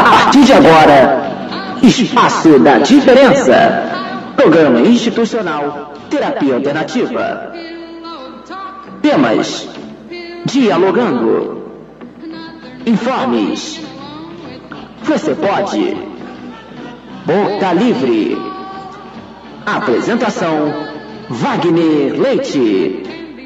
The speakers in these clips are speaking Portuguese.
partir de agora, Espaço da Diferença. Programa institucional, terapia alternativa. Temas: dialogando. Informes. Você pode. Boca Livre. Apresentação: Wagner Leite.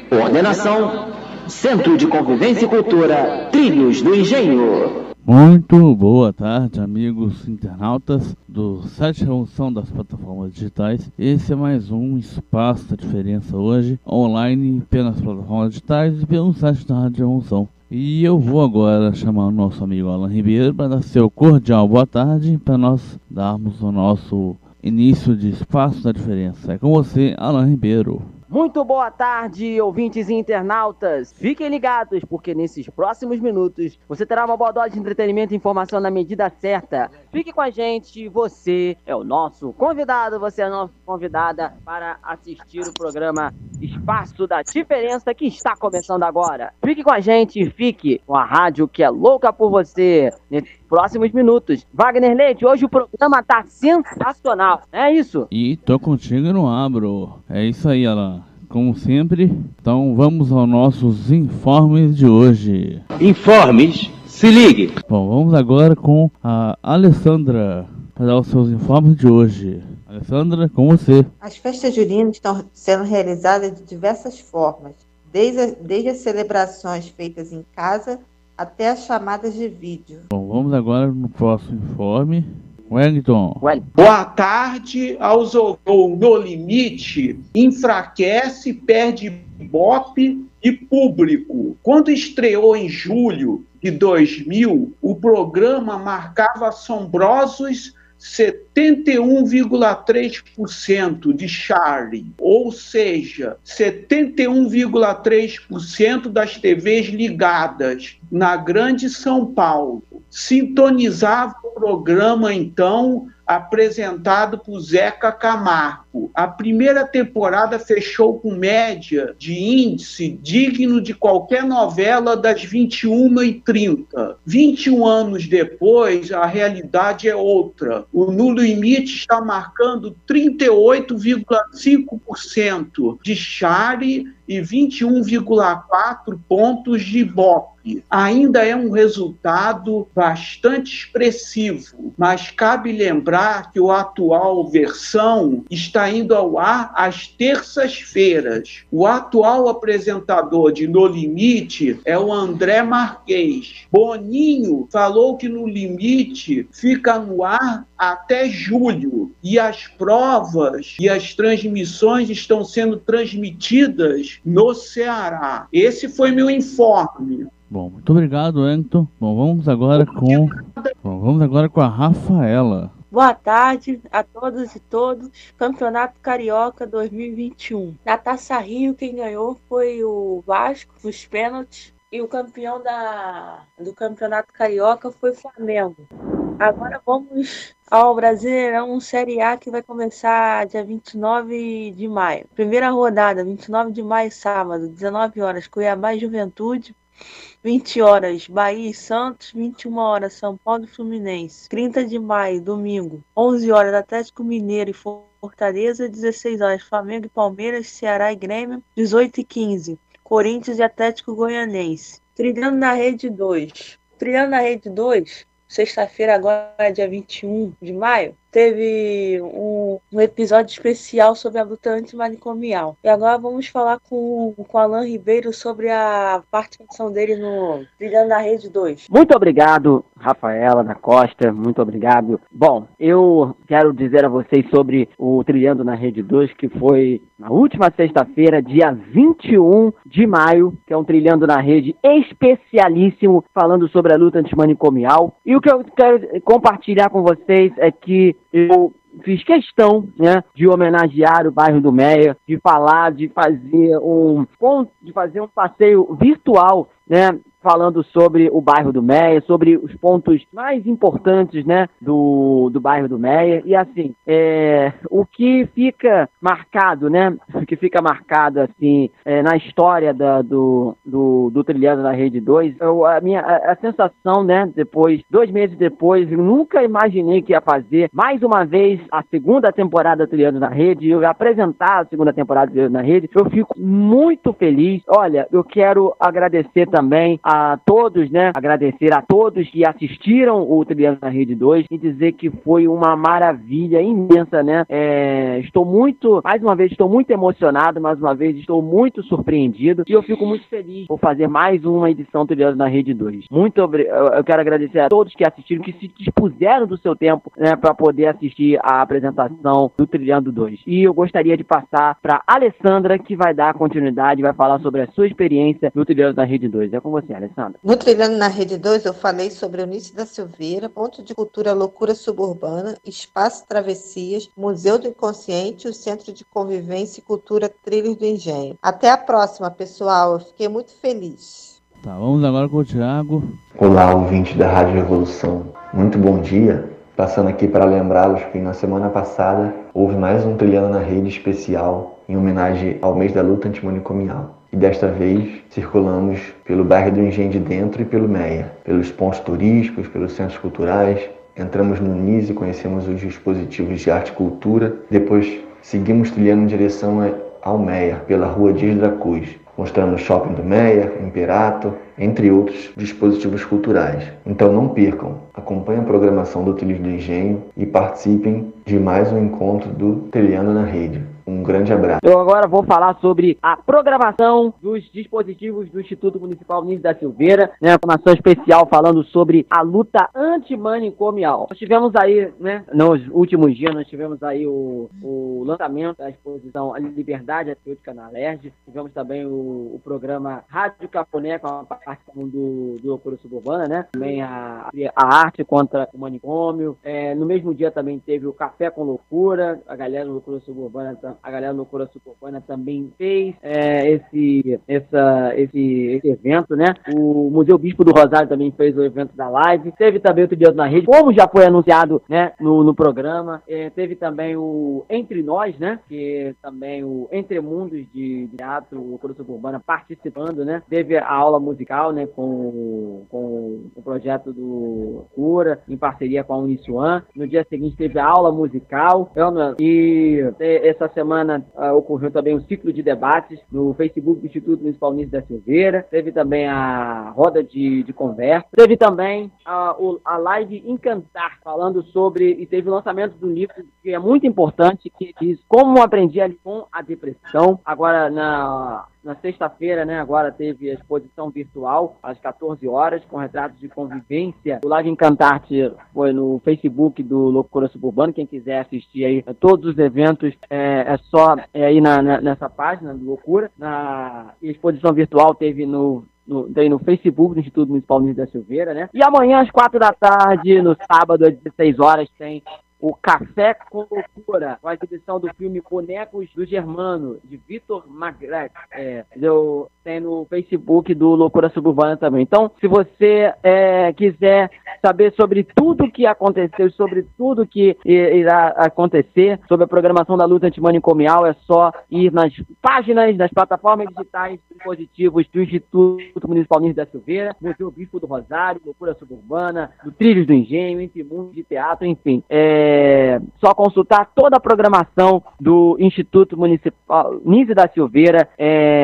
Coordenação: Centro de Convivência e Cultura, Trilhos do Engenho. Muito boa tarde, amigos internautas do site Revolução das Plataformas Digitais. Esse é mais um Espaço da Diferença hoje, online pelas plataformas digitais e pelo site da Rádio Revolução. E eu vou agora chamar o nosso amigo Alan Ribeiro para dar seu cordial boa tarde, para nós darmos o nosso início de Espaço da Diferença. É com você, Alan Ribeiro. Muito boa tarde, ouvintes e internautas. Fiquem ligados, porque nesses próximos minutos você terá uma boa dose de entretenimento e informação na medida certa. Fique com a gente, você é o nosso convidado, você é a nossa convidada para assistir o programa Espaço da Diferença, que está começando agora. Fique com a gente e fique com a rádio que é louca por você nesses próximos minutos. Wagner Leite, hoje o programa tá sensacional, não é isso? E tô contigo e não abro. É isso aí, Alan. Como sempre, então vamos aos nossos informes de hoje. Informes, se ligue. Bom, vamos agora com a Alessandra para dar os seus informes de hoje. Alessandra, com você. As festas juninas estão sendo realizadas de diversas formas, desde as celebrações feitas em casa até as chamadas de vídeo. Bom, vamos agora no próximo informe. Wellington. Boa tarde aos No Limite, enfraquece, perde ibope e público. Quando estreou em julho de 2000, o programa marcava assombrosos 71,3% de share, ou seja, 71,3% das TVs ligadas na Grande São Paulo sintonizava o programa, então, apresentado por Zeca Camargo. A primeira temporada fechou com média de índice digno de qualquer novela das 21h30. 21 anos depois, a realidade é outra. O No Limite está marcando 38,5% de share e 21,4 pontos de ibope. Ainda é um resultado bastante expressivo, mas cabe lembrar que a atual versão está indo ao ar às terças-feiras. O atual apresentador de No Limite é o André Marques. Boninho falou que No Limite fica no ar até julho, e as provas e as transmissões estão sendo transmitidas no Ceará. Esse foi meu informe. Bom, muito obrigado, Wellington. Bom, vamos agora com a Rafaela. Boa tarde a todos e todos. Campeonato Carioca 2021. Na Taça Rio, quem ganhou foi o Vasco, nos pênaltis. E o campeão do Campeonato Carioca foi o Flamengo. Agora vamos ao Brasileirão Série A, que vai começar dia 29 de maio. Primeira rodada, 29 de maio, sábado, 19 horas, Cuiabá e Juventude. 20 horas, Bahia e Santos. 21 horas, São Paulo e Fluminense. 30 de maio, domingo, 11 horas, Atlético Mineiro e Fortaleza. 16 horas, Flamengo e Palmeiras, Ceará e Grêmio. 18h15, Corinthians e Atlético Goianiense. Trilhando na Rede 2. Trilhando na Rede 2, sexta-feira, agora dia 21 de maio, teve um episódio especial sobre a luta antimanicomial. E agora vamos falar com o Alan Ribeiro sobre a participação dele no Trilhando na Rede 2. Muito obrigado, Rafaela da Costa, muito obrigado. Bom, eu quero dizer a vocês sobre o Trilhando na Rede 2, que foi na última sexta-feira, dia 21 de maio, que é um Trilhando na Rede especialíssimo, falando sobre a luta antimanicomial. E o que eu quero compartilhar com vocês é que eu fiz questão, né, de homenagear o bairro do Meia, de falar, de fazer um passeio virtual, né, falando sobre o bairro do Meia, sobre os pontos mais importantes, né, do bairro do Meia. E assim, o que fica marcado, né, assim, na história do Trilhando na Rede 2, a sensação, né, depois, 2 meses depois, eu nunca imaginei que ia fazer mais uma vez a segunda temporada Trilhando na Rede, eu ia apresentar a segunda temporada Trilhando na Rede. Eu fico muito feliz. Olha, eu quero agradecer também a todos, né, agradecer a todos que assistiram o Trilhando na Rede 2 e dizer que foi uma maravilha imensa, né, mais uma vez, estou muito emocionado, mais uma vez, estou muito surpreendido e eu fico muito feliz por fazer mais uma edição Trilhando na Rede 2. Eu quero agradecer a todos que assistiram, que se dispuseram do seu tempo, né, para poder assistir a apresentação do Trilhando 2. E eu gostaria de passar para Alessandra, que vai dar continuidade, vai falar sobre a sua experiência no Trilhando na Rede 2. É com você, Alessandra. No Trilhando na Rede 2, eu falei sobre Eunice da Silveira, Ponto de Cultura Loucura Suburbana, Espaço Travessias, Museu do Inconsciente e o Centro de Convivência e Cultura Trilhos do Engenho. Até a próxima, pessoal. Eu fiquei muito feliz. Tá, vamos agora com o Thiago. Olá, ouvintes da Rádio Revolução. Muito bom dia. Passando aqui para lembrá-los que na semana passada houve mais um Trilhando na Rede especial em homenagem ao mês da luta antimanicomial. E desta vez circulamos pelo bairro do Engenho de Dentro e pelo Meia, pelos pontos turísticos, pelos centros culturais. Entramos no NIS e conhecemos os dispositivos de arte e cultura. Depois seguimos trilhando em direção ao Meia, pela rua Dias da Cruz, mostrando o shopping do Meia, Imperato, entre outros dispositivos culturais. Então não percam, acompanhem a programação do Trilhos do Engenho e participem de mais um encontro do Trilhando na Rede. Um grande abraço. Eu agora vou falar sobre a programação dos dispositivos do Instituto Municipal Eunice da Silveira, né, uma programação especial falando sobre a luta antimanicomial. Nós tivemos aí, né, nos últimos dias, nós tivemos aí o lançamento da exposição A Liberdade Atriútica na Alerj. Tivemos também o programa Rádio Caponé, com a participação do Loucura Suburbana, né, também a arte contra o manicômio. No mesmo dia também teve o Café com Loucura, a galera do Loucura Suburbana também fez esse evento, né? O Museu Bispo do Rosário também fez o evento da live. Teve também o Trilhando na Rede, como já foi anunciado, né, no programa. Teve também o Entre Nós, né? Que também o Entre Mundos de Teatro, o Loucura Suburbana participando, né? Teve a aula musical, né? Com o projeto do Cura, em parceria com a Uniswan. No dia seguinte teve a aula musical. E essa semana ocorreu também um ciclo de debates no Facebook do Instituto Municipal Eunice da Silveira. Teve também a roda de conversa. Teve também a live Encantar, falando sobre, e teve o lançamento do livro que é muito importante, que diz Como Aprendi a Lidar com a Depressão. Agora, na sexta-feira, né, agora teve a exposição virtual às 14 horas, com retratos de convivência. O Live Encantarte foi no Facebook do Loucura Suburbana. Quem quiser assistir aí a todos os eventos, é só ir nessa página do Loucura. A exposição virtual teve no Facebook do Instituto Municipal Eunice da Silveira, né? E amanhã, às 4 da tarde, no sábado, às 16 horas, tem o Café com Loucura, com a exibição do filme Bonecos do Germano, de Vitor Magret. Tem no Facebook do Loucura Suburbana também. Então, se você quiser saber sobre tudo que aconteceu, sobre tudo que irá acontecer, sobre a programação da luta antimanicomial, é só ir nas páginas, nas plataformas digitais, dispositivos do Instituto Municipal Eunice da Silveira, Museu Bispo do Rosário, Loucura Suburbana, do Trilhos do Engenho, Entre Mundos de Teatro, enfim. Só consultar toda a programação do Instituto Municipal Eunice da Silveira.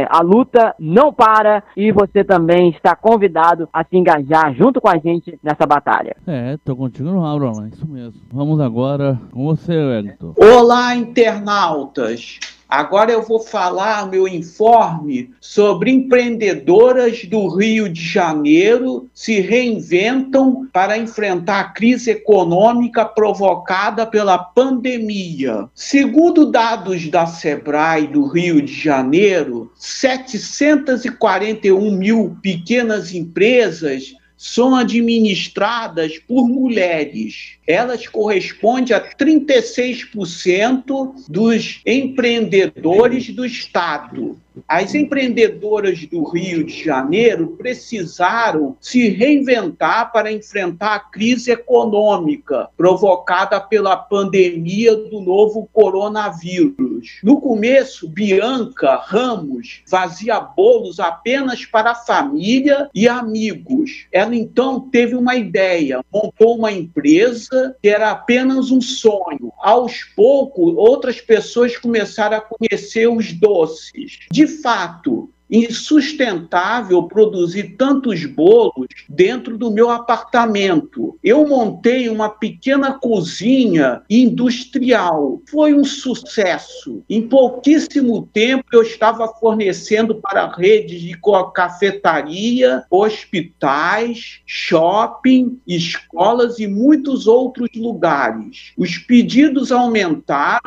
A luta não para e você também está convidado a se engajar junto com a gente nessa batalha. Tô contigo no Aula, isso mesmo. Vamos agora com você, Wellington. Olá, internautas! Agora eu vou falar meu informe sobre empreendedoras do Rio de Janeiro se reinventam para enfrentar a crise econômica provocada pela pandemia. Segundo dados da Sebrae do Rio de Janeiro, 741 mil pequenas empresas são administradas por mulheres. Elas correspondem a 36% dos empreendedores do Estado. As empreendedoras do Rio de Janeiro precisaram se reinventar para enfrentar a crise econômica provocada pela pandemia do novo coronavírus. No começo, Bianca Ramos fazia bolos apenas para a família e amigos. Ela então teve uma ideia, montou uma empresa que era apenas um sonho. Aos poucos, outras pessoas começaram a conhecer os doces. De fato, insustentável produzir tantos bolos dentro do meu apartamento. Eu montei uma pequena cozinha industrial. Foi um sucesso. Em pouquíssimo tempo eu estava fornecendo para redes de cafetaria, hospitais, shopping, escolas e muitos outros lugares. Os pedidos aumentaram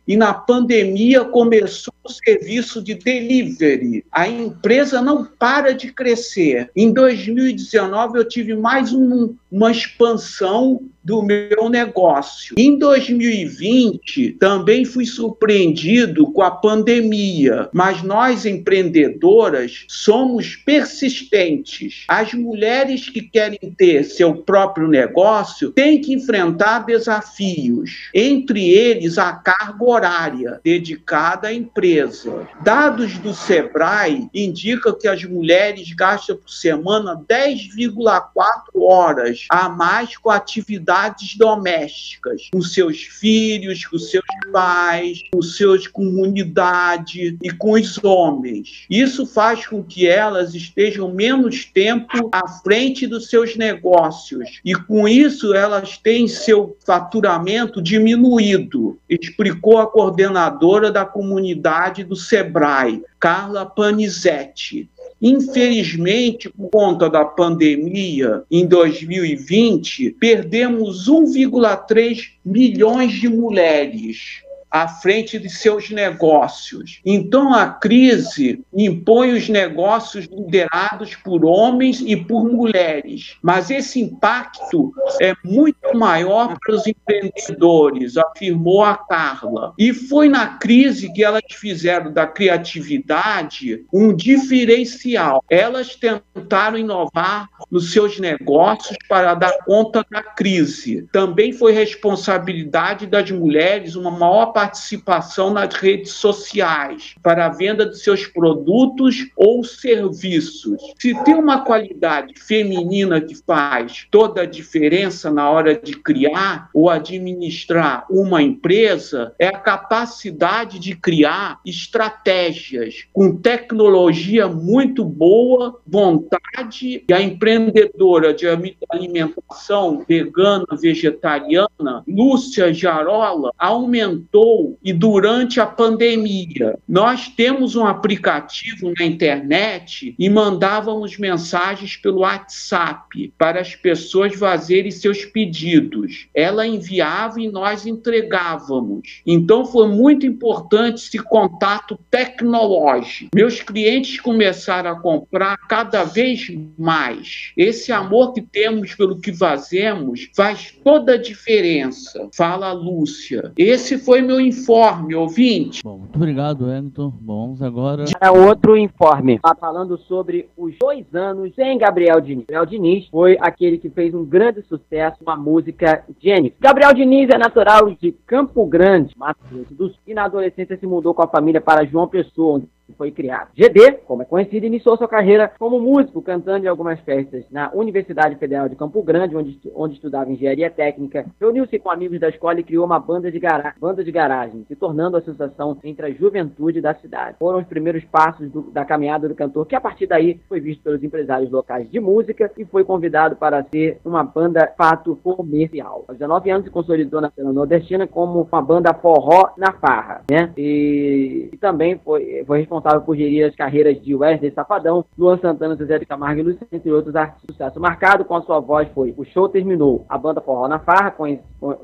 e na pandemia começou o serviço de delivery. A empresa não para de crescer. Em 2019 eu tive mais uma expansão do meu negócio. Em 2020 também fui surpreendido com a pandemia, mas nós empreendedoras somos persistentes. As mulheres que querem ter seu próprio negócio têm que enfrentar desafios, entre eles a carga horária dedicada à empresa. Dados do Sebrae indicam que as mulheres gastam por semana 10,4 horas a mais com atividades domésticas, com seus filhos, com seus pais, com suas comunidades e com os homens. Isso faz com que elas estejam menos tempo à frente dos seus negócios e, com isso, elas têm seu faturamento diminuído, explicou a coordenadora da comunidade do Sebrae, Carla Panizetti. Infelizmente, por conta da pandemia, em 2020, perdemos 1,3 milhões de mulheres à frente de seus negócios. Então, a crise impõe os negócios liderados por homens e por mulheres. Mas esse impacto é muito maior para os empreendedores, afirmou a Carla. E foi na crise que elas fizeram da criatividade um diferencial. Elas tentaram inovar nos seus negócios para dar conta da crise. Também foi responsabilidade das mulheres uma maior participação nas redes sociais para a venda de seus produtos ou serviços. Se tem uma qualidade feminina que faz toda a diferença na hora de criar ou administrar uma empresa, é a capacidade de criar estratégias com tecnologia muito boa, vontade, e a empreendedora de alimentação vegana, vegetariana, Lúcia Jarola, aumentou e durante a pandemia. Nós temos um aplicativo na internet e mandávamos mensagens pelo WhatsApp para as pessoas fazerem seus pedidos. Ela enviava e nós entregávamos. Então foi muito importante esse contato tecnológico. Meus clientes começaram a comprar cada vez mais. Esse amor que temos pelo que fazemos faz toda a diferença, fala a Lúcia. Esse foi meu informe, ouvinte. Bom, muito obrigado, Wellington. Bom, vamos agora... Outro informe, tá falando sobre os 2 anos sem Gabriel Diniz. Gabriel Diniz foi aquele que fez um grande sucesso com a música Jennifer. Gabriel Diniz é natural de Campo Grande, Mato Grosso do Sul, e na adolescência se mudou com a família para João Pessoa, onde foi criado. GD, como é conhecido, iniciou sua carreira como músico, cantando em algumas festas na Universidade Federal de Campo Grande, onde estudava engenharia técnica. Reuniu-se com amigos da escola e criou uma banda de garagem, se tornando a associação entre a juventude da cidade. Foram os primeiros passos da caminhada do cantor, que a partir daí foi visto pelos empresários locais de música e foi convidado para ser uma banda fato comercial. Aos 19 anos se consolidou na cena nordestina como uma banda forró na farra, né? E também foi responsável por gerir as carreiras de Wesley Safadão, Luan Santana, Zezé de Camargo e Luciano, entre outros artistas. Sucesso marcado com a sua voz foi O Show Terminou. A banda Forró na Farra,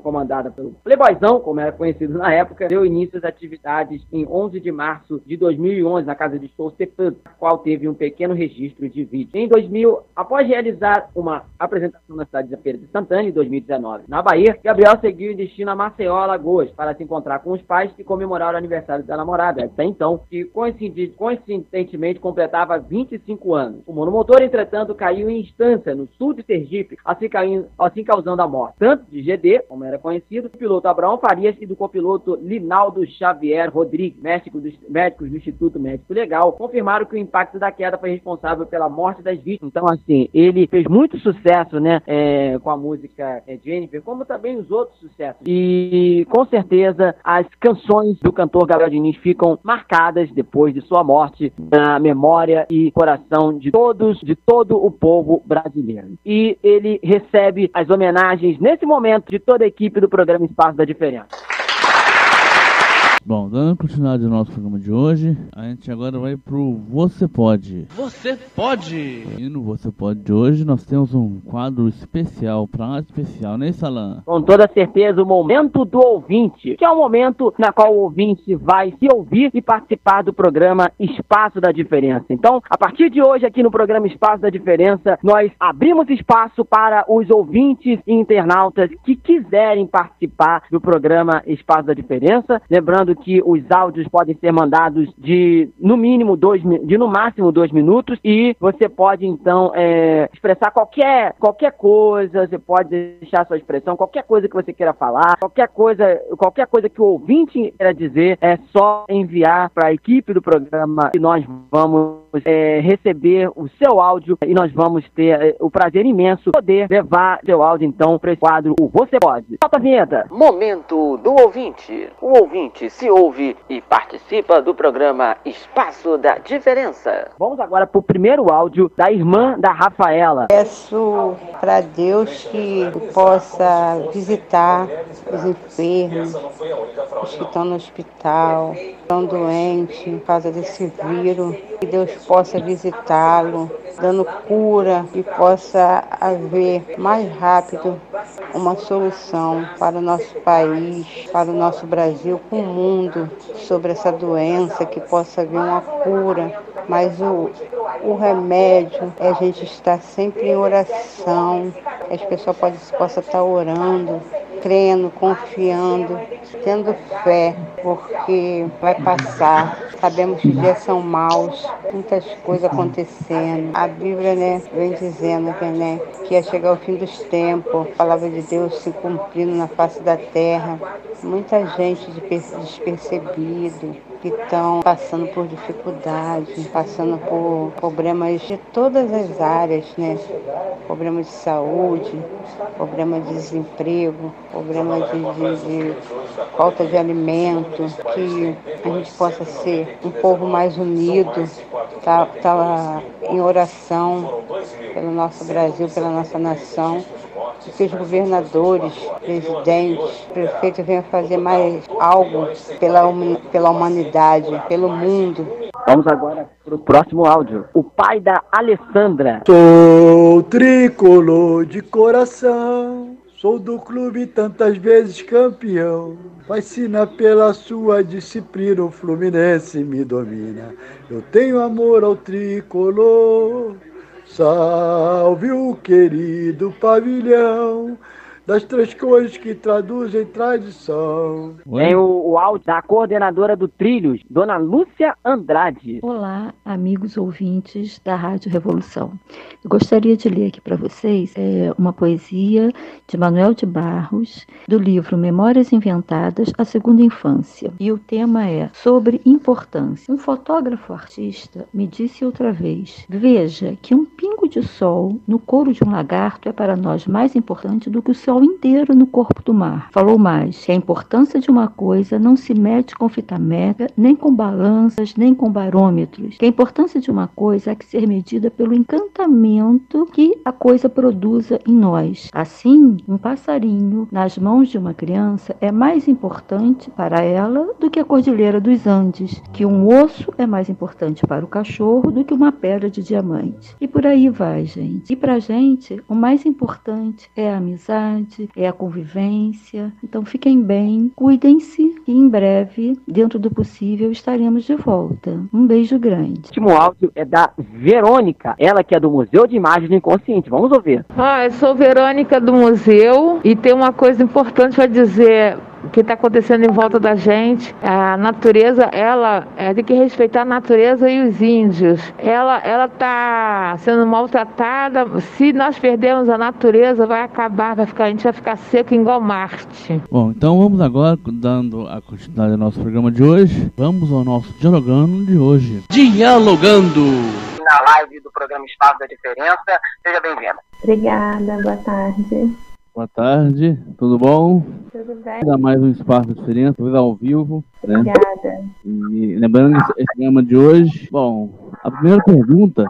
comandada pelo Playboyzão, como era conhecido na época, deu início às atividades em 11 de março de 2011 na casa de show Cepã, a qual teve um pequeno registro de vídeo. Em 2000, após realizar uma apresentação na cidade de Feira de Santana, em 2019, na Bahia, Gabriel seguiu em destino a Maceió, Alagoas, para se encontrar com os pais e comemorar o aniversário da namorada, até então, que coincidentemente completava 25 anos. O monomotor, entretanto, caiu em instância no sul de Sergipe, assim causando a morte tanto de GD, como era conhecido, do piloto Abraão Farias e do copiloto Linaldo Xavier Rodrigues. Médicos do Instituto Médico Legal confirmaram que o impacto da queda foi responsável pela morte das vítimas. Então, assim, ele fez muito sucesso, né, com a música Jennifer, como também os outros sucessos. E, com certeza, as canções do cantor Gabriel Diniz ficam marcadas, depois de sua morte, na memória e coração de todo o povo brasileiro. E ele recebe as homenagens, nesse momento, de toda a equipe do programa Espaço da Diferença. Bom, dando continuidade ao nosso programa de hoje, a gente agora vai pro Você Pode. Você Pode! E no Você Pode de hoje nós temos um quadro especial, pra lá especial, né, Salan? Com toda certeza, o momento do ouvinte, que é o momento na qual o ouvinte vai se ouvir e participar do programa Espaço da Diferença. Então, a partir de hoje, aqui no programa Espaço da Diferença, nós abrimos espaço para os ouvintes e internautas que quiserem participar do programa Espaço da Diferença. Lembrando que os áudios podem ser mandados de no máximo 2 minutos, e você pode então expressar qualquer coisa. Você pode deixar sua expressão, qualquer coisa que você queira falar, qualquer coisa que o ouvinte queira dizer, é só enviar para a equipe do programa e nós vamos receber o seu áudio e nós vamos ter o prazer imenso de poder levar seu áudio então para esse quadro o Você Pode. Solta a vinheta. Momento do ouvinte. O ouvinte se ouve e participa do programa Espaço da Diferença. Vamos agora para o primeiro áudio da irmã da Rafaela. Peço para Deus que possa visitar os enfermos, os que estão no hospital, estão doentes por causa desse vírus, que Deus possa visitá-lo, dando cura, e possa haver mais rápido uma solução para o nosso país, para o nosso Brasil, com o mundo, sobre essa doença, que possa haver uma cura. Mas o remédio é a gente estar sempre em oração, as pessoas possam estar orando, crendo, confiando, tendo fé, porque vai passar. Sabemos que os dias são maus, muitas coisas acontecendo. A Bíblia, vem dizendo que ia chegar o fim dos tempos, a palavra de Deus se cumprindo na face da terra. Muita gente despercebido, que estão passando por dificuldade, passando por problemas de todas as áreas, problemas de saúde, problemas de desemprego, problemas de falta de alimento, que a gente possa ser um povo mais unido, tá em oração pelo nosso Brasil, pela nossa nação, e que os governadores, presidentes, prefeitos venham fazer mais algo pela humanidade, pelo mundo. Vamos agora para o próximo áudio. O pai da Alessandra. Sou tricolor de coração, sou do clube tantas vezes campeão. Fascina pela sua disciplina, o Fluminense me domina. Eu tenho amor ao tricolor. Salve o querido pavilhão das 3 cores que traduzem tradição. Tem o áudio da coordenadora do Trilhos, Dona Lúcia Andrade. Olá, amigos ouvintes da Rádio Revolução. Eu gostaria de ler aqui para vocês uma poesia de Manuel de Barros, do livro Memórias Inventadas, a Segunda Infância. E o tema é sobre importância. Um fotógrafo artista me disse outra vez: veja que um pingo de sol no couro de um lagarto é para nós mais importante do que o sol inteiro no corpo do mar. Falou mais, que a importância de uma coisa não se mede com fita métrica, nem com balanças, nem com barômetros. Que a importância de uma coisa há que ser medida pelo encantamento que a coisa produza em nós. Assim, um passarinho nas mãos de uma criança é mais importante para ela do que a Cordilheira dos Andes, que um osso é mais importante para o cachorro do que uma pedra de diamante. E por aí vai, gente. E pra gente, o mais importante é a amizade, é a convivência. Então fiquem bem, cuidem-se e em breve, dentro do possível, estaremos de volta. Um beijo grande. O último áudio é da Verônica, ela que é do Museu de Imagens do Inconsciente. Vamos ouvir. Eu sou Verônica do museu e tem uma coisa importante para dizer o que está acontecendo em volta da gente. A natureza, ela tem que respeitar a natureza e os índios. Ela está sendo maltratada. Se nós perdermos a natureza, vai acabar, a gente vai ficar seco igual Marte. Bom, então vamos agora, dando a continuidade ao nosso programa de hoje, vamos ao nosso Dialogando de hoje. Dialogando. Na live do programa Espaço da Diferença, seja bem-vinda. Obrigada, boa tarde. Boa tarde, tudo bom? Tudo bem? Dá mais um Espaço da Diferença, hoje ao vivo. Obrigada. Né? E lembrando esse programa de hoje, bom, a primeira pergunta...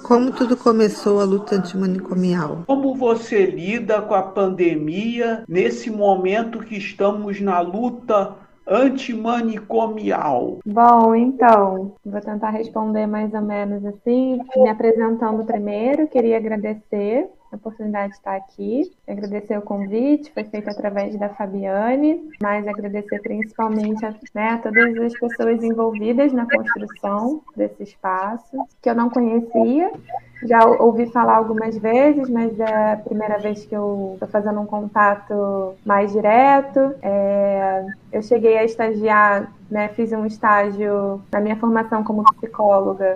Como tudo começou a luta antimanicomial? Como você lida com a pandemia nesse momento que estamos na luta antimanicomial? Bom, então, vou tentar responder mais ou menos assim, me apresentando primeiro. Queria agradecer a oportunidade de estar aqui, agradecer o convite, foi feito através da Fabiane, mas agradecer principalmente a todas as pessoas envolvidas na construção desse espaço, que eu não conhecia. Já ouvi falar algumas vezes, mas é a primeira vez que eu estou fazendo um contato mais direto. Eu cheguei a estagiar, fiz um estágio na minha formação como psicóloga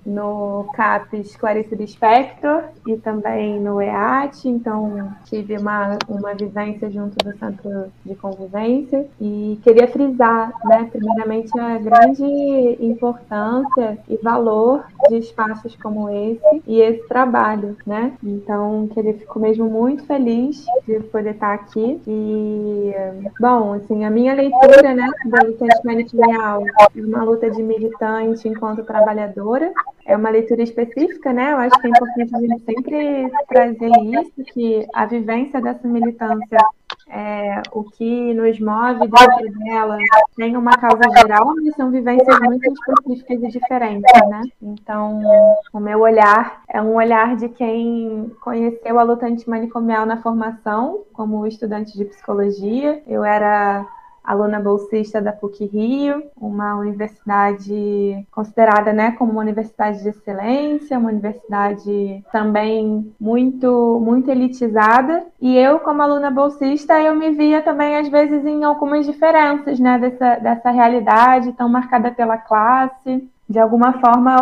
no CAPES Clarice Lispector e também no EAT, então tive uma vivência junto do Centro de Convivência e queria frisar, primeiramente, a grande importância e valor de espaços como esse e esse trabalho, Então, fico mesmo muito feliz de poder estar aqui e, bom, assim, a minha leitura, da luta antimanicomial é uma luta de militante enquanto trabalhadora, é uma leitura específica, Eu acho que é importante a gente sempre trazer isso, que a vivência dessa militância o que nos move dentro dela tem uma causa geral, mas são vivências muito específicas e diferentes, Então, o meu olhar é um olhar de quem conheceu a luta antimanicomial na formação, como estudante de psicologia. Eu era aluna bolsista da PUC-Rio, uma universidade considerada como uma universidade de excelência, uma universidade também muito, muito elitizada. E eu, como aluna bolsista, eu me via também, às vezes, em algumas diferenças dessa realidade tão marcada pela classe. De alguma forma,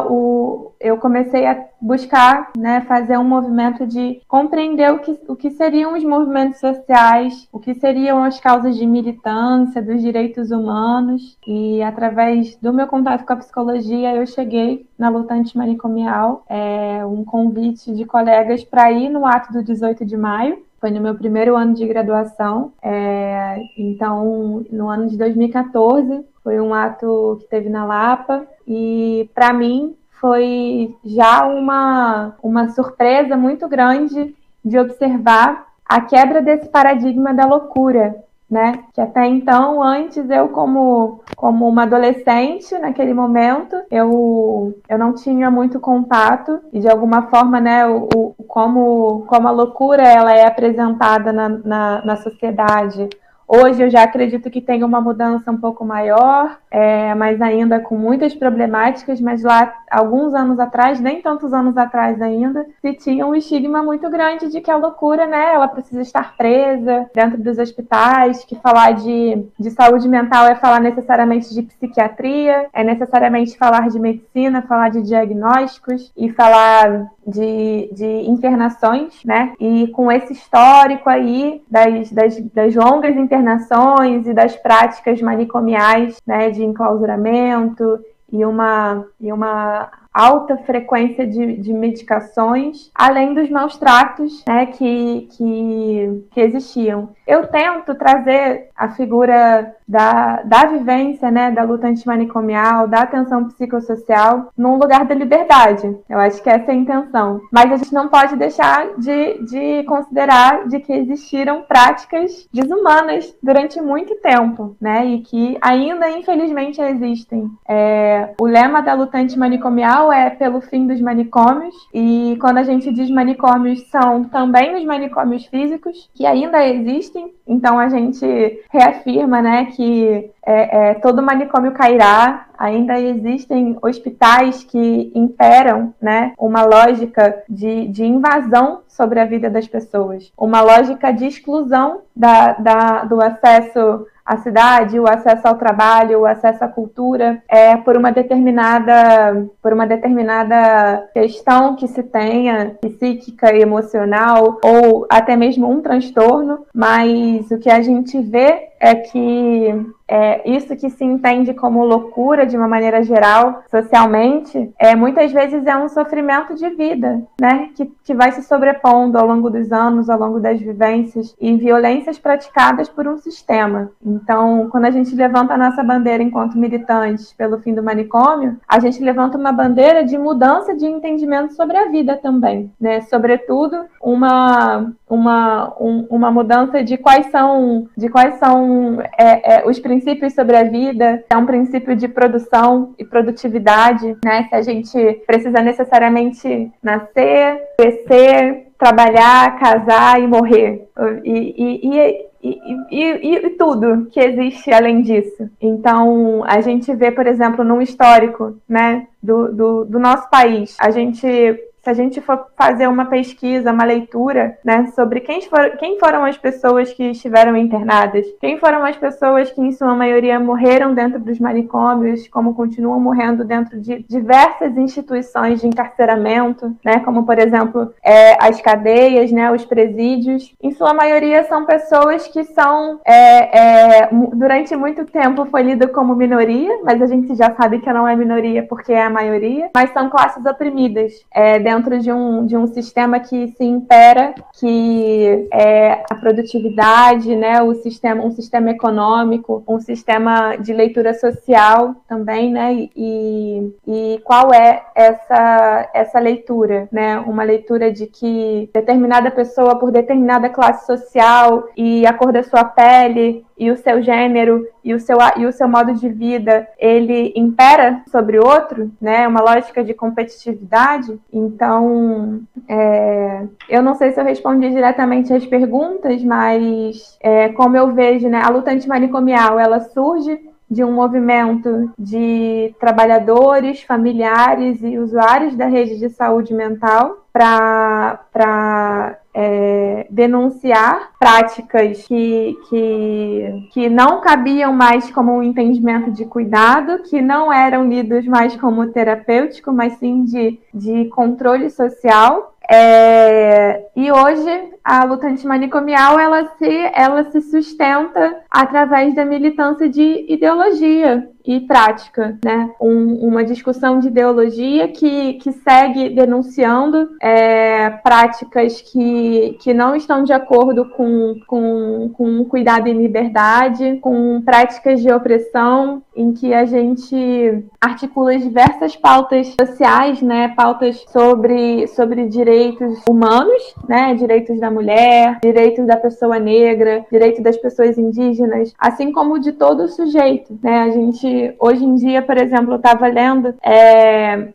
eu comecei a buscar fazer um movimento de compreender o que seriam os movimentos sociais, o que seriam as causas de militância, dos direitos humanos. E, através do meu contato com a psicologia, eu cheguei na luta antimanicomial, um convite de colegas para ir no ato do 18 de maio. Foi no meu primeiro ano de graduação. Então, no ano de 2014, foi um ato que teve na Lapa. E, para mim, foi já uma surpresa muito grande de observar a quebra desse paradigma da loucura, Que até então, antes, eu como uma adolescente, naquele momento, eu não tinha muito contato e, de alguma forma, como a loucura ela é apresentada na sociedade. Hoje eu já acredito que tem uma mudança um pouco maior, mas ainda com muitas problemáticas, mas lá, alguns anos atrás, nem tantos anos atrás ainda, se tinha um estigma muito grande de que a loucura, ela precisa estar presa dentro dos hospitais, que falar de saúde mental é falar necessariamente de psiquiatria, é necessariamente falar de medicina, falar de diagnósticos e falar de internações, E com esse histórico aí das longas internações e das práticas manicomiais, de enclausuramento e uma alta frequência de medicações, além dos maus tratos que existiam. Eu tento trazer a figura da vivência, da luta antimanicomial, da atenção psicossocial, num lugar da liberdade. Eu acho que essa é a intenção. Mas a gente não pode deixar de considerar de que existiram práticas desumanas durante muito tempo, E que ainda, infelizmente, existem. O lema da luta antimanicomial Mundial é pelo fim dos manicômios, e quando a gente diz manicômios, são também os manicômios físicos, que ainda existem, então a gente reafirma, né, que todo manicômio cairá. Ainda existem hospitais que imperam, né, uma lógica de invasão sobre a vida das pessoas, uma lógica de exclusão do acesso à cidade, o acesso ao trabalho, o acesso à cultura, por uma determinada questão que se tenha, psíquica e emocional, ou até mesmo um transtorno, mas o que a gente vê é que isso que se entende como loucura de uma maneira geral, socialmente, muitas vezes é um sofrimento de vida, né? Que vai se sobrepondo ao longo dos anos, ao longo das vivências, e violências praticadas por um sistema. Então, quando a gente levanta a nossa bandeira enquanto militantes pelo fim do manicômio, a gente levanta uma bandeira de mudança de entendimento sobre a vida também, né? Sobretudo, uma mudança de quais são os princípios sobre a vida. É um princípio de produção e produtividade, né? Se a gente precisa necessariamente nascer, crescer, trabalhar, casar e morrer. E tudo que existe além disso. Então, a gente vê, por exemplo, num histórico, né, do nosso país, se a gente for fazer uma pesquisa, uma leitura, né, sobre quem foram as pessoas que estiveram internadas, quem foram as pessoas que, em sua maioria, morreram dentro dos manicômios, como continuam morrendo dentro de diversas instituições de encarceramento, né, como, por exemplo, as cadeias, né, os presídios, em sua maioria são pessoas que são, durante muito tempo foi lido como minoria, mas a gente já sabe que não é minoria porque é a maioria, mas são classes oprimidas, dentro de um sistema que se impera, que é a produtividade, né, um sistema econômico, um sistema de leitura social também, né, e qual é essa leitura, né, uma leitura de que determinada pessoa, por determinada classe social e a cor da sua pele e o seu gênero e o seu modo de vida, ele impera sobre o outro, né? Uma lógica de competitividade. Então, eu não sei se eu respondi diretamente às perguntas, mas como eu vejo, né, a luta antimanicomial, ela surge de um movimento de trabalhadores, familiares e usuários da rede de saúde mental para denunciar práticas que não cabiam mais como um entendimento de cuidado, que não eram lidos mais como terapêutico, mas sim de controle social. E hoje a luta antimanicomial ela se sustenta através da militância de ideologia e prática, né? Uma discussão de ideologia que segue denunciando práticas que não estão de acordo com cuidado e liberdade, com práticas de opressão, em que a gente articula diversas pautas sociais, né? Pautas sobre direitos humanos, né? Direitos da mulher, direitos da pessoa negra, direitos das pessoas indígenas, assim como de todo sujeito, né? A gente, hoje em dia, por exemplo, eu estava lendo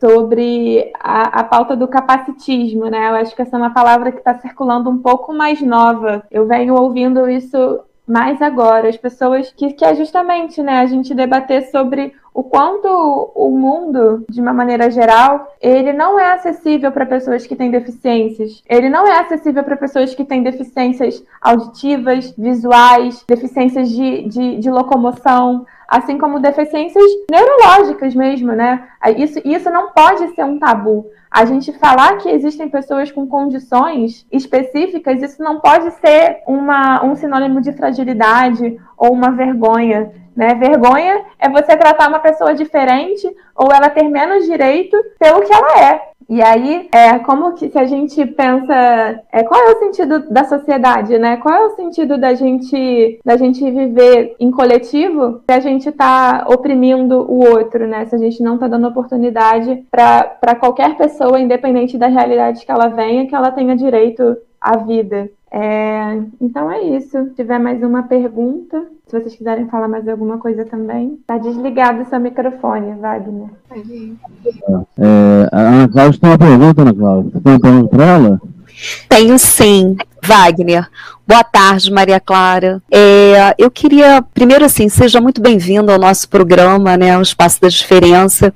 sobre a pauta do capacitismo, né? Eu acho que essa é uma palavra que está circulando um pouco mais nova. Eu venho ouvindo isso mais agora, as pessoas que é justamente, né, a gente debater sobre o quanto o mundo, de uma maneira geral, ele não é acessível para pessoas que têm deficiências. Ele não é acessível para pessoas que têm deficiências auditivas, visuais, deficiências de locomoção, assim como deficiências neurológicas mesmo, né? Isso não pode ser um tabu. A gente falar que existem pessoas com condições específicas, isso não pode ser um sinônimo de fragilidade ou uma vergonha, né? Vergonha é você tratar uma pessoa diferente ou ela ter menos direito pelo que ela é. E aí, como que se a gente pensa, qual é o sentido da sociedade, né? Qual é o sentido da gente viver em coletivo se a gente está oprimindo o outro, né? Se a gente não está dando oportunidade para qualquer pessoa, independente da realidade que ela venha, que ela tenha direito à vida. Então é isso. Se tiver mais uma pergunta, se vocês quiserem falar mais alguma coisa também, tá desligado o seu microfone, Wagner. A Ana Cláudia tem uma pergunta, Ana Cláudia. Você tem uma pergunta para ela? Tenho sim, Wagner. Boa tarde, Maria Clara. Eu queria, primeiro assim, seja muito bem-vindo ao nosso programa, né, o Espaço da Diferença.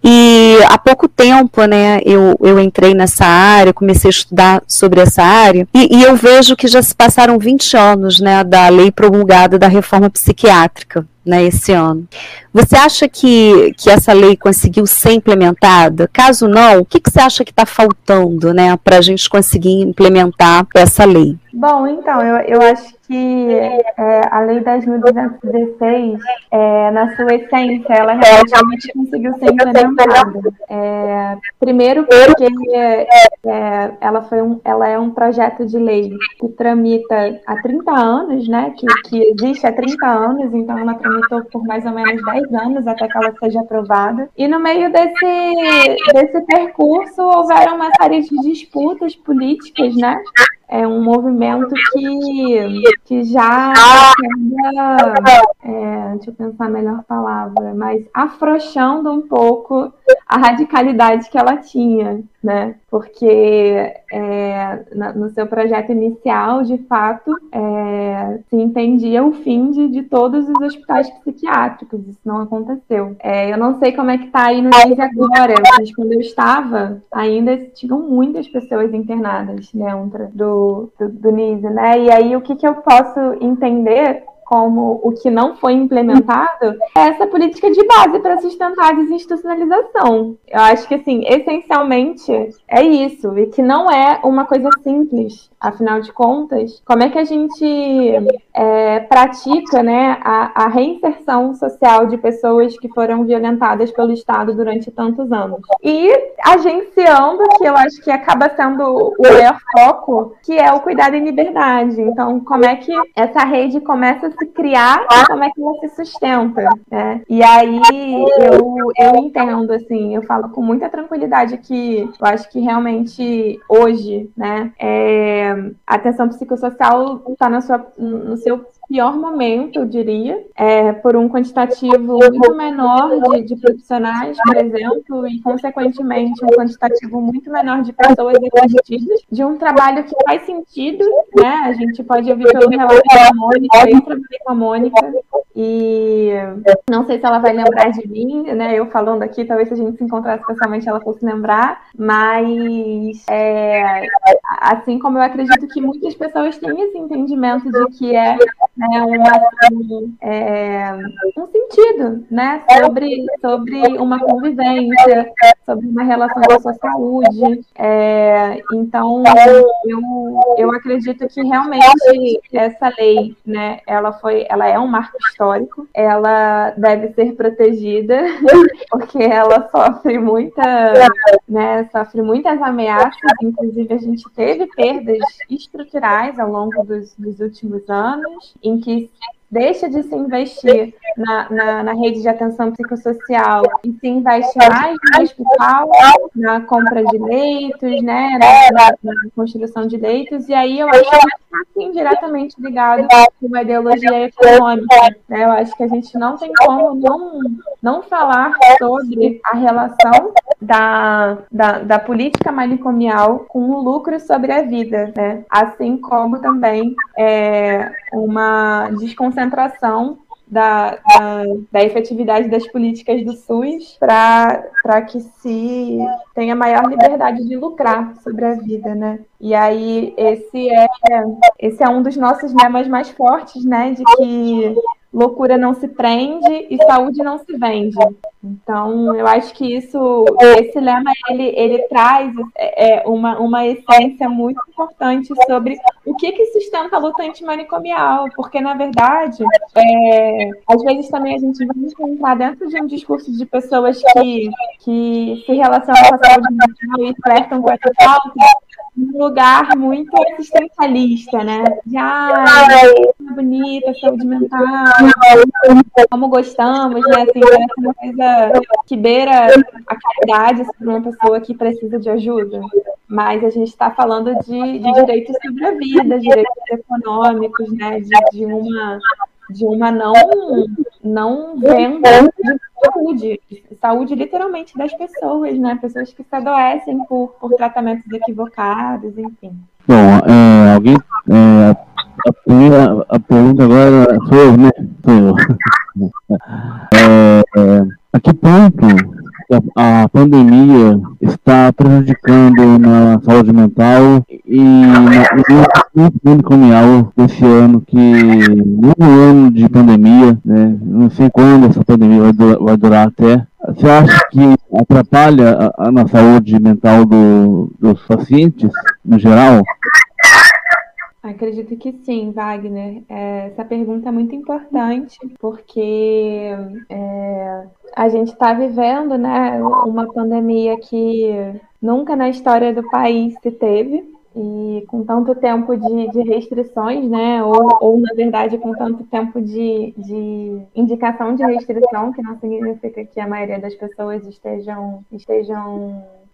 E há pouco tempo, né, eu entrei nessa área, comecei a estudar sobre essa área, e eu vejo que já se passaram 20 anos, né, da lei promulgada da reforma psiquiátrica, né, esse ano. Você acha que essa lei conseguiu ser implementada? Caso não, o que você acha que está faltando, né, para a gente conseguir implementar essa lei? Bom, então, eu acho que a Lei 10.216, na sua essência, ela realmente conseguiu ser implementada. Primeiro porque ela é um projeto de lei que tramita há 30 anos, né, que existe há 30 anos, então ela tramitou por mais ou menos 10 anos até que ela seja aprovada. E no meio desse percurso houveram uma série de disputas políticas, né? É um movimento que já deixa eu pensar a melhor palavra, mas afrouxando um pouco a radicalidade que ela tinha, né? Porque no seu projeto inicial, de fato, se entendia o fim de todos os hospitais psiquiátricos. Isso não aconteceu. Eu não sei como é que está aí no NISE agora, mas quando eu estava, ainda tinham muitas pessoas internadas dentro do NISE, né? E aí, o que eu posso entender como o que não foi implementado é essa política de base para sustentar a desinstitucionalização. Eu acho que, assim, essencialmente é isso, e que não é uma coisa simples. Afinal de contas, como é que a gente pratica, né, a reinserção social de pessoas que foram violentadas pelo Estado durante tantos anos? E agenciando, que eu acho que acaba sendo o maior foco, que é o cuidado em liberdade. Então, como é que essa rede começa a se criar e como é que ela se sustenta, né? E aí eu entendo, assim, eu falo com muita tranquilidade que eu acho que realmente hoje, né, a atenção psicossocial está no seu pior momento, eu diria, por um quantitativo muito menor de profissionais, por exemplo, e, consequentemente, um quantitativo muito menor de pessoas assistidas, de um trabalho que faz sentido, né? A gente pode ouvir pelo relato da Mônica, eu trabalhei com a Mônica, e não sei se ela vai lembrar de mim, né? Eu falando aqui, talvez se a gente se encontrasse pessoalmente ela fosse lembrar, mas assim como eu acredito que muitas pessoas têm esse entendimento de que um sentido, né, sobre uma convivência, sobre uma relação com a sua saúde. Então, eu acredito que realmente essa lei, né, ela é um marco histórico, ela deve ser protegida, porque ela sofre muitas ameaças, inclusive a gente teve perdas estruturais ao longo dos últimos anos, em que deixa de se investir na rede de atenção psicossocial e se investe mais no hospital, na compra de leitos, né, na construção de leitos, e aí eu acho que está assim, diretamente ligado com uma ideologia econômica, né? Eu acho que a gente não tem como não falar sobre a relação da política manicomial com o lucro sobre a vida, né? Assim como também uma desconcentração da efetividade das políticas do SUS para que se tenha maior liberdade de lucrar sobre a vida, né? E aí esse é um dos nossos lemas mais fortes, né? De que loucura não se prende e saúde não se vende. Então, eu acho que esse lema, ele traz uma essência muito importante sobre o que sustenta a luta antimanicomial, porque, na verdade, às vezes também a gente vai encontrar dentro de um discurso de pessoas que se relacionam com a saúde mental e flertam com essa pauta, um lugar muito assistencialista, né? Bonita, saúde mental, como gostamos, né? Assim, parece uma coisa que beira a caridade sobre uma pessoa que precisa de ajuda. mas a gente está falando de direitos sobre a vida, direitos econômicos, né, de uma não venda de saúde literalmente das pessoas, né? Pessoas que se adoecem por tratamentos equivocados, enfim. Bom, alguém. A pergunta agora sou eu, né? A que ponto a pandemia está prejudicando na saúde mental e no manicomial desse ano, que um ano de pandemia, né? Não sei quando essa pandemia vai durar até. Você acha que atrapalha na saúde mental dos pacientes, no geral? Acredito que sim, Wagner. Essa pergunta é muito importante, porque a gente está vivendo, né, uma pandemia que nunca na história do país se teve, e com tanto tempo de restrições, né, ou na verdade com tanto tempo de indicação de restrição, que não significa que a maioria das pessoas estejam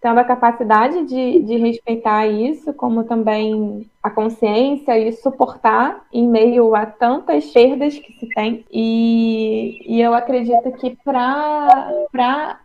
tendo a capacidade de respeitar isso, como também a consciência e suportar em meio a tantas perdas que se tem. E eu acredito que para a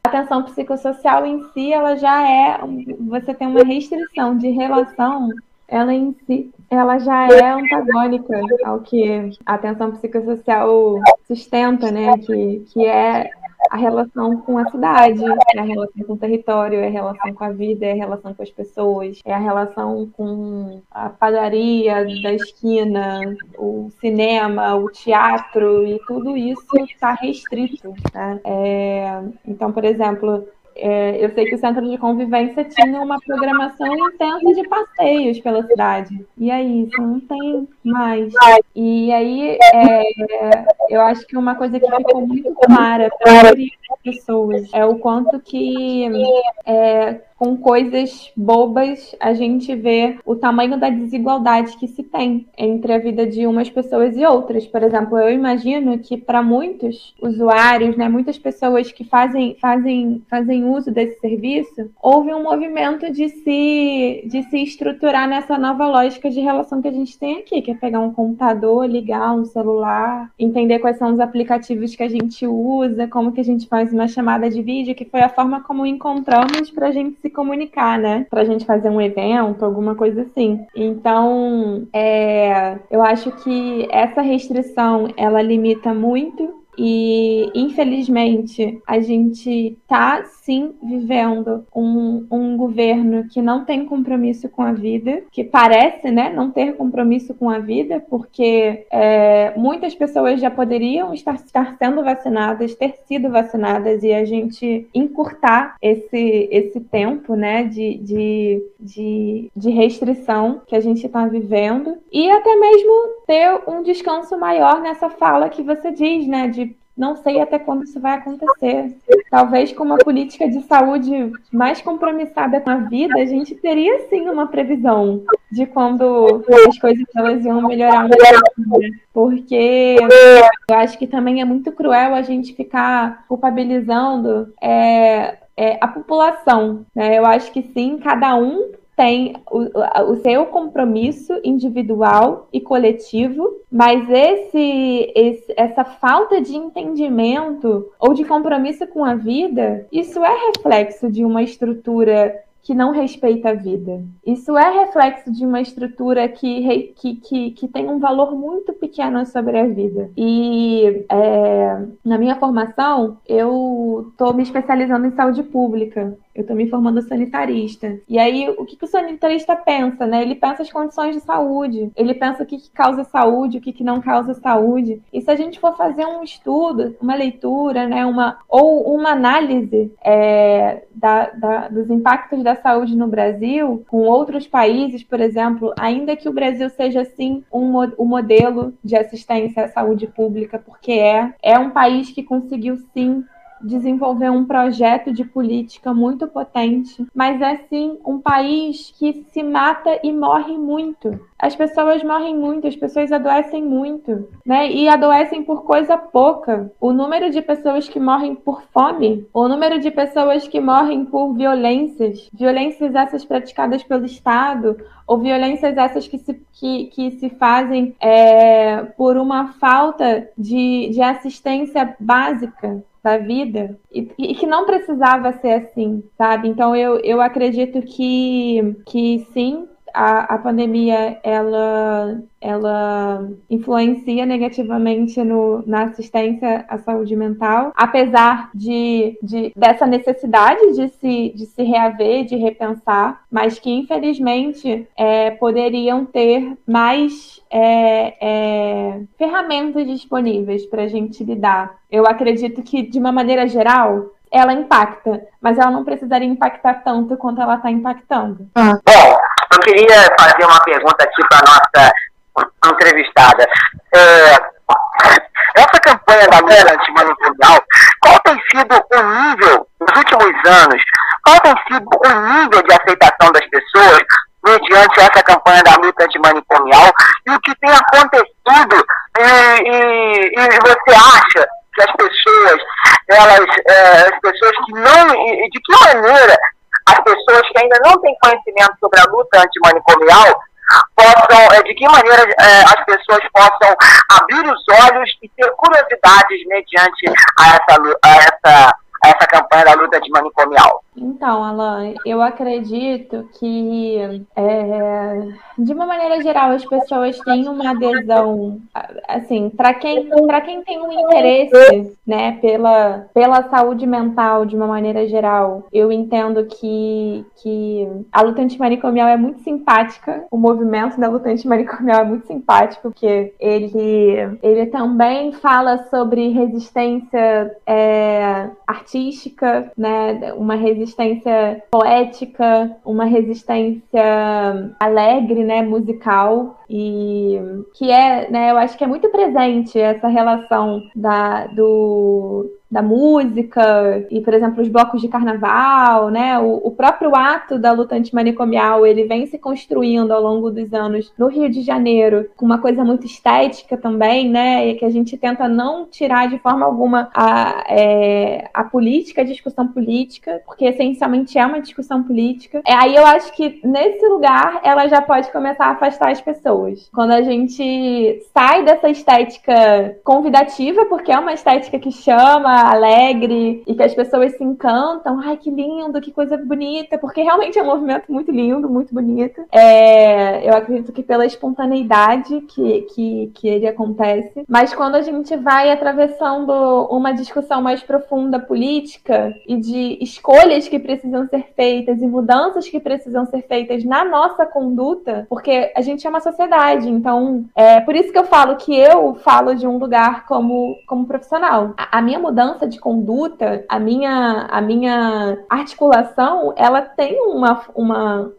atenção psicossocial em si, ela já você tem uma restrição de relação, ela em si, ela já é antagônica ao que a atenção psicossocial sustenta, né? Que é a relação com a cidade, é a relação com o território, é a relação com a vida, é a relação com as pessoas, é a relação com a padaria da esquina, o cinema, o teatro, e tudo isso está restrito, tá? Então, por exemplo, eu sei que o Centro de Convivência tinha uma programação intensa de passeios pela cidade. E aí, isso não tem mais. E aí, eu acho que uma coisa que ficou muito clara para a maioria das pessoas é o quanto que com coisas bobas a gente vê o tamanho da desigualdade que se tem entre a vida de umas pessoas e outras. Por exemplo, eu imagino que para muitos usuários, né, muitas pessoas que fazem uso desse serviço, houve um movimento de se estruturar nessa nova lógica de relação que a gente tem aqui, que é pegar um computador, ligar um celular, entender quais são os aplicativos que a gente usa, como que a gente faz uma chamada de vídeo, que foi a forma como encontramos para a gente se comunicar, né? Pra gente fazer um evento, alguma coisa assim. Então, eu acho que essa restrição, ela limita muito. E, infelizmente, a gente está, sim, vivendo um governo que não tem compromisso com a vida, que parece, né, não ter compromisso com a vida, porque muitas pessoas já poderiam estar sendo vacinadas, ter sido vacinadas, e a gente encurtar esse tempo, né, de restrição que a gente está vivendo, e até mesmo ter um descanso maior nessa fala que você diz, né, de não sei até quando isso vai acontecer. Talvez com uma política de saúde mais compromissada com a vida, a gente teria sim uma previsão de quando as coisas elas iam melhorar mais, porque eu acho que também é muito cruel a gente ficar culpabilizando a população, né? Eu acho que sim, cada um tem o seu compromisso individual e coletivo, mas essa falta de entendimento ou de compromisso com a vida, isso é reflexo de uma estrutura que não respeita a vida. Isso é reflexo de uma estrutura que tem um valor muito pequeno sobre a vida. E na minha formação, eu estou me especializando em saúde pública. Eu estou me formando sanitarista. E aí, o que o sanitarista pensa, né? Ele pensa as condições de saúde. Ele pensa o que causa saúde, o que não causa saúde. E se a gente for fazer um estudo, uma leitura, né? Uma análise dos impactos da saúde no Brasil, com outros países, por exemplo, ainda que o Brasil seja, sim, um modelo de assistência à saúde pública, porque é um país que conseguiu, sim, desenvolver um projeto de política muito potente, mas é sim um país que se mata e morre muito. As pessoas morrem muito, as pessoas adoecem muito, né? E adoecem por coisa pouca. O número de pessoas que morrem por fome, o número de pessoas que morrem por violências essas praticadas pelo Estado, ou violências essas que se fazem por uma falta de assistência básica da vida, e que não precisava ser assim, sabe? Então eu acredito que sim, a pandemia ela influencia negativamente na assistência à saúde mental, apesar dessa necessidade de se reaver, de repensar, mas que infelizmente poderiam ter mais ferramentas disponíveis para a gente lidar. Eu acredito que, de uma maneira geral, ela impacta, mas ela não precisaria impactar tanto quanto ela está impactando. Bom, eu queria fazer uma pergunta aqui para a nossa entrevistada. Essa campanha da luta antimanicomial, qual tem sido o nível, nos últimos anos, qual tem sido o nível de aceitação das pessoas mediante essa campanha da luta antimanicomial e o que tem acontecido? E você acha que as pessoas, as pessoas que não, de que maneira as pessoas que ainda não têm conhecimento sobre a luta antimanicomial possam, de que maneira as pessoas possam abrir os olhos e ter curiosidades mediante essa campanha da luta antimanicomial? Então, Alan, eu acredito que, de uma maneira geral, as pessoas têm uma adesão, assim, para quem tem um interesse, né, pela saúde mental, de uma maneira geral, eu entendo que a luta antimanicomial é muito simpática, o movimento da luta antimanicomial é muito simpático, porque ele também fala sobre resistência artística, né, uma resistência poética, uma resistência alegre, né, musical, e que né, eu acho que é muito presente essa relação da música e, por exemplo, os blocos de carnaval, né, o próprio ato da luta antimanicomial, ele vem se construindo ao longo dos anos no Rio de Janeiro, com uma coisa muito estética também, né, e que a gente tenta não tirar de forma alguma a política, a discussão política, porque essencialmente é uma discussão política. Aí eu acho que nesse lugar ela já pode começar a afastar as pessoas. Quando a gente sai dessa estética convidativa, porque é uma estética que chama, alegre, e que as pessoas se encantam, ai, que lindo, que coisa bonita, porque realmente é um movimento muito lindo, muito bonito. Eu acredito que pela espontaneidade que ele acontece, mas quando a gente vai atravessando uma discussão mais profunda política e de escolhas que precisam ser feitas e mudanças que precisam ser feitas na nossa conduta, porque a gente é uma sociedade, então por isso que eu falo de um lugar como profissional. A minha mudança de conduta, a minha articulação, ela tem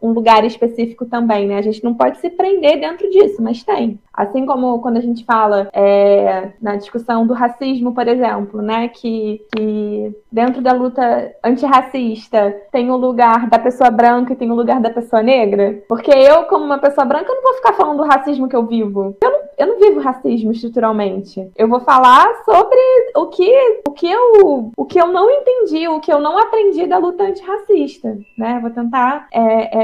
um lugar específico também, né? A gente não pode se prender dentro disso, mas tem. Assim como quando a gente fala na discussão do racismo, por exemplo, né? Que dentro da luta antirracista tem o lugar da pessoa branca e tem o lugar da pessoa negra. Porque eu, como uma pessoa branca, eu não vou ficar falando do racismo que eu vivo. Eu não vivo racismo estruturalmente. Eu vou falar sobre o que eu não entendi, o que eu não aprendi da luta antirracista, né? Eu vou tentar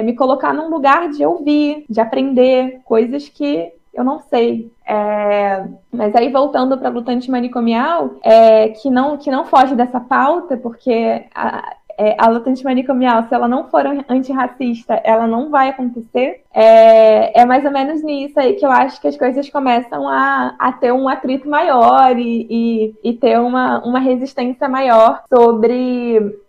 me colocar num lugar de ouvir, de aprender coisas que eu não sei. Mas aí, voltando para a luta antimanicomial, que não foge dessa pauta, porque a luta antimanicomial, se ela não for antirracista, ela não vai acontecer. É mais ou menos nisso aí que eu acho que as coisas começam a ter um atrito maior e ter uma resistência maior sobre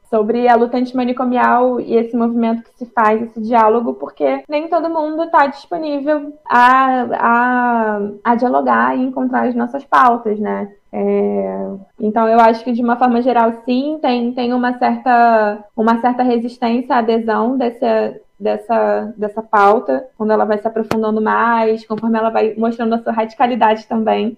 a luta antimanicomial e esse movimento que se faz, esse diálogo, porque nem todo mundo está disponível a dialogar e encontrar as nossas pautas, né? Então eu acho que, de uma forma geral, sim, tem uma certa resistência à adesão dessa pauta, quando ela vai se aprofundando mais, conforme ela vai mostrando a sua radicalidade também.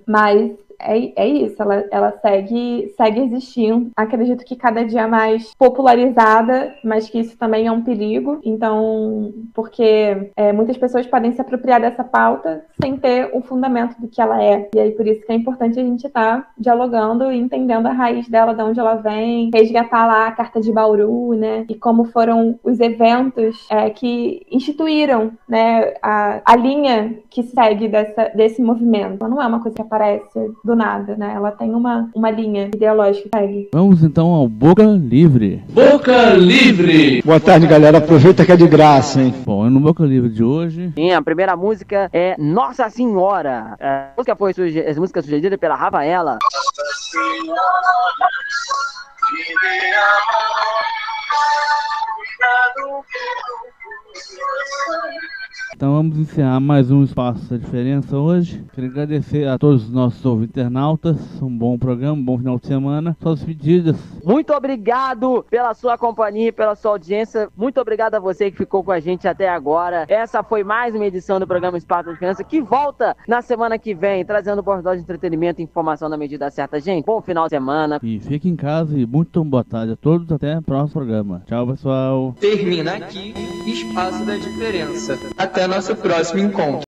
Mas é isso, ela segue existindo. Acredito que cada dia mais popularizada, mas que isso também é um perigo. Então, porque muitas pessoas podem se apropriar dessa pauta sem ter o fundamento do que ela é. E aí, por isso que é importante a gente estar dialogando e entendendo a raiz dela, de onde ela vem, resgatar lá a Carta de Bauru, né? E como foram os eventos que instituíram, né, a linha que segue desse movimento. Ela não é uma coisa que aparece do nada, né? Ela tem uma linha ideológica que segue. Vamos então ao Boca Livre. Boca Livre! Boa tarde, galera. Aproveita que é de graça, hein? Bom, no Boca Livre de hoje... Sim, a primeira música é Nossa Senhora. A música foi sugerida pela Rafaela. Nossa Senhora, me dê amor, cuidado pelo coração. Então vamos encerrar mais um Espaço da Diferença hoje. Quero agradecer a todos os nossos ouvintes internautas. Um bom programa, um bom final de semana. Suas pedidas. Muito obrigado pela sua companhia e pela sua audiência. Muito obrigado a você que ficou com a gente até agora. Essa foi mais uma edição do programa Espaço da Diferença, que volta na semana que vem, trazendo portal de entretenimento e informação na medida certa. Gente, bom final de semana. E fique em casa e muito boa tarde a todos. Até o próximo programa. Tchau, pessoal. Termina aqui Espaço da Diferença. Até nosso próximo encontro.